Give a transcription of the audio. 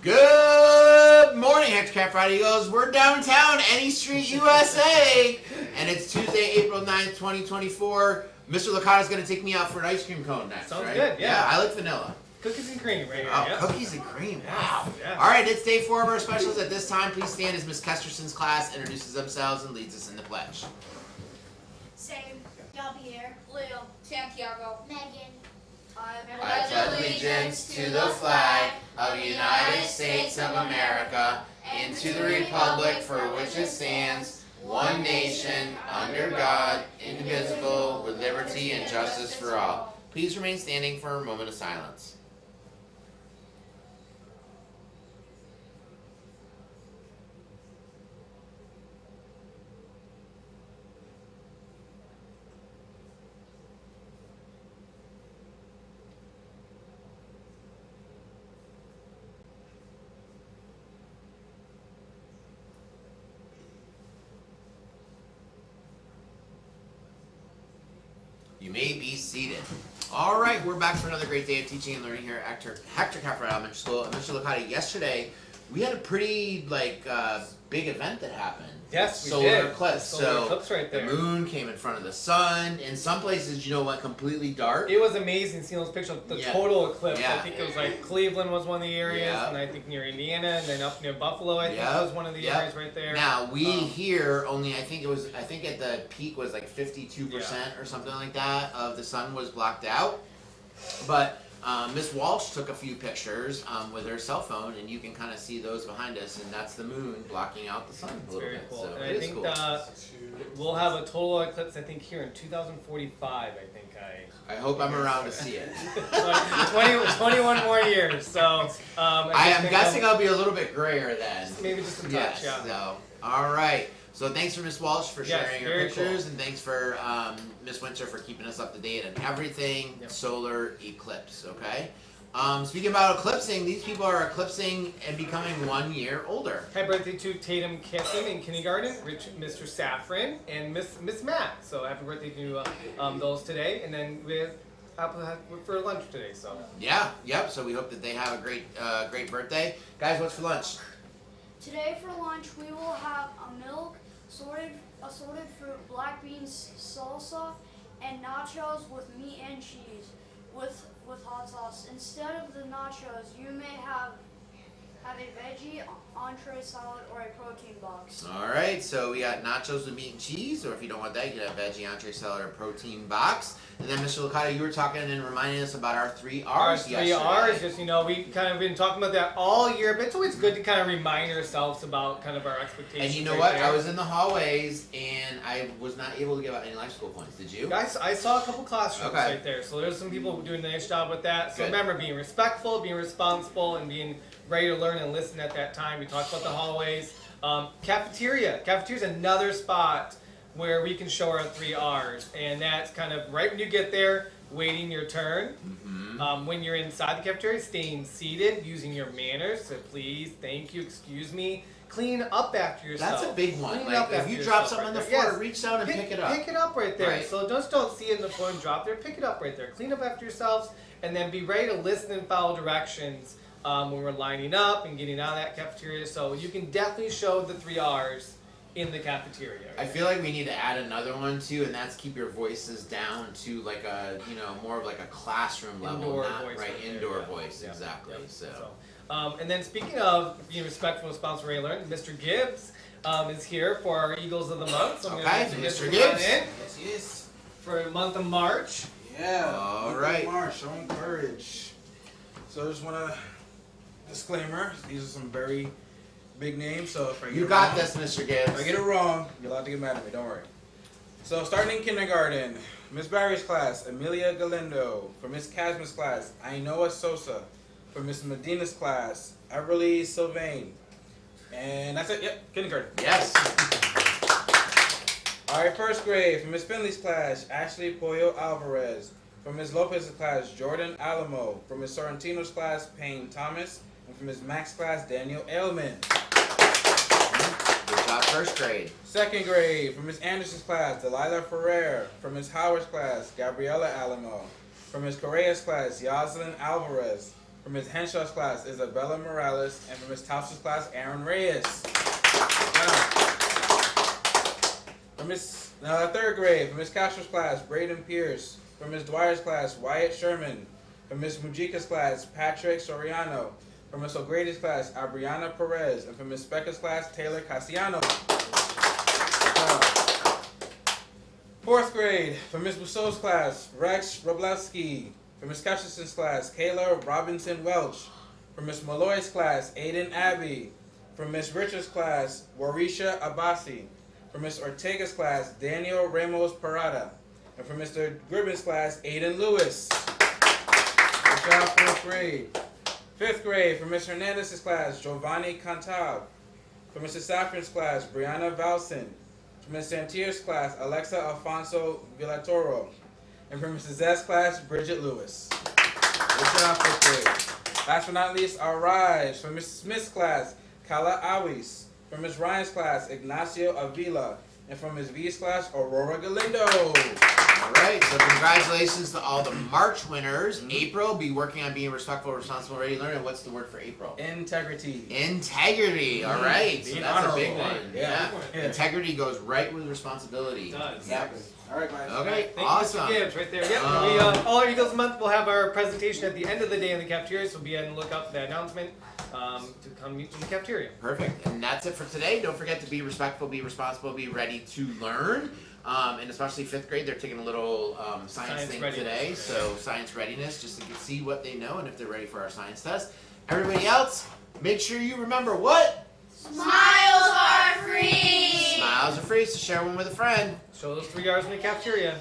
Good morning, Hector, Cafferata Eagles. We're downtown, Any Street, USA, and it's Tuesday, April 9th, 2024. Mr. Licata's going to take me out for an ice cream cone next, Sounds right? good, yeah. I like vanilla. Cookies and cream right here. Oh, yeah. Cookies and cream, wow. Yeah. All right, it's day 4 of our specials. At this time, please stand as Miss Kesterson's class introduces themselves and leads us in the pledge. Same. Javier. Leo. Santiago. Megan. I pledge allegiance to the flag of the United States of America and to the republic for which it stands, one nation, under God, indivisible, with liberty and justice for all. Please remain standing for a moment of silence. You may be seated. All right, we're back for another great day of teaching and learning here at Hector Cafferata Elementary School. Mr. Licata, yesterday we had a pretty big event that happened. Yes, we solar did. Eclipse. Solar eclipse right there. The moon came in front of the sun. In some places, went completely dark. It was amazing seeing those pictures. The total eclipse. Yeah. I think it was like Cleveland was one of the areas, and I think near Indiana, and then up near Buffalo, I think was one of the areas right there. Now we here only I think at the peak was like 52% or something like that of the sun was blocked out, but. Miss Walsh took a few pictures with her cell phone, and you can kind of see those behind us, and that's the moon blocking out the sun a little bit. Cool. So and it I think cool. we'll have a total eclipse, I think, here in 2045, I hope I'm around to see it. 21 more years, so... I'm guessing I'll be a little bit grayer then. Maybe just a touch, yes, so, all right. So thanks for Miss Walsh for sharing your pictures, and thanks for Miss Winter for keeping us up to date on everything solar eclipse, okay? Speaking about eclipsing, these people are eclipsing and becoming 1 year older. Happy birthday to Tatum Kesson in kindergarten, Mr. Safran, and Miss Matt. So happy birthday to those today, and then we have for lunch today. So Yep. So we hope that they have a great birthday, guys. What's for lunch? Today for lunch we will have a milk, assorted fruit, black beans salsa, and nachos with meat and cheese with hot sauce. Instead of the nachos, you may have a veggie entree salad or a protein box. All right, so we got nachos with meat and cheese, or if you don't want that, you can have veggie entree salad or protein box. And then, Mr. Licata, you were talking and reminding us about our 3 R's. Our 3 R's, just we kind of been talking about that all year, but it's always good to kind of remind ourselves about kind of our expectations. And you know what? I was in the hallways and I was not able to give out any life school points. Did you? Guys, I saw a couple classrooms right there, so there's some people doing a nice job with that. So remember, being respectful, being responsible, and being ready to learn and listen at that time. We talked about the hallways. Cafeteria. Cafeteria is another spot where we can show our 3 R's, and that's kind of right when you get there, waiting your turn. When you're inside the cafeteria, staying seated, using your manners, so please, thank you, excuse me. Clean up after yourself. That's a big one. Clean like up if you after drop something right on the there. floor, reach down and pick it up. Pick it up right there. Right. So just don't see it in the floor and drop there. Pick it up right there. Clean up after yourselves, and then be ready to listen and follow directions when we're lining up and getting out of that cafeteria. So you can definitely show the 3 R's in the cafeteria. I feel like we need to add another one too, and that's keep your voices down to like a more of like a classroom level, Indoor not voice indoor voice exactly. So. And then speaking of being respectful, responsible, ready to learn, Mr. Gibbs is here for our Eagles of the Month. So Mr. Gibbs. Yes. For the month of March. Yeah. All right. March, showing courage. So I just want to disclaimer. These are some very big names. So if I get You it got wrong, this, Mr. Gibbs. If I get it wrong, you're allowed to get mad at me. Don't worry. So starting in kindergarten, Miss Barry's class, Amelia Galindo. For Miss Casma's class, Ainoa Sosa. For Miss Medina's class, Everly Sylvain. And that's it. Yep, kindergarten. Yes. All right, first grade. For Miss Finley's class, Ashley Pollo Alvarez. For Miss Lopez's class, Jordan Alamo. For Miss Sorrentino's class, Payne Thomas. And for Miss Max's class, Daniel Ailman. Good job, first grade. Second grade. For Miss Anderson's class, Delilah Ferrer. For Miss Howard's class, Gabriela Alamo. For Miss Correa's class, Yoselin Alvarez. For Ms. Henshaw's class, Isabella Morales. And for Ms. Tausch's class, Aaron Reyes. For Ms. Third grade, for Ms. Castro's class, Braden Pierce. For Ms. Dwyer's class, Wyatt Sherman. For Ms. Mujica's class, Patrick Soriano. For Ms. O'Grady's class, Abriana Perez. And for Ms. Becca's class, Taylor Cassiano. Fourth grade, for Ms. Busso's class, Rex Roblowski. For Ms. Casterson's class, Kayla Robinson Welch. For Ms. Malloy's class, Aiden Abbey. For Ms. Richards' class, Warisha Abasi. For Ms. Ortega's class, Daniel Ramos Parada. And for Mr. Gribben's class, Aiden Lewis. Good job, fourth grade. Fifth grade, for Ms. Hernandez's class, Giovanni Cantab. For Mr. Saffron's class, Brianna Valson. For Ms. Santier's class, Alexa Alfonso Villatoro. And for Mrs. Z's class, Bridget Lewis. Good job, fifth grade. Last but not least, our rise. For Mrs. Smith's class, Kala Awis. For Ms. Ryan's class, Ignacio Avila. And for Ms. V's class, Aurora Galindo. All right, so congratulations to all the March winners. April, be working on being respectful, responsible, ready to learn. And what's the word for April? Integrity. Integrity. All right, so Being that's a big honorable. one. Yeah. Integrity goes right with responsibility. It does. Exactly. All right, guys. Okay, Thank awesome. you, Mr. Gibbs, right there. Yep. We, all our Eagles Month, we'll have our presentation at the end of the day in the cafeteria, so be on the lookout for the announcement to come meet in the cafeteria. Perfect. And that's it for today. Don't forget to be respectful, be responsible, be ready to learn. And especially fifth grade, they're taking a little science thing readiness. today. So science readiness, just to see what they know and if they're ready for our science test. Everybody else, make sure you remember what? Smiles are free! Smiles are free, so share one with a friend. Show those 3 R's in the cafeteria.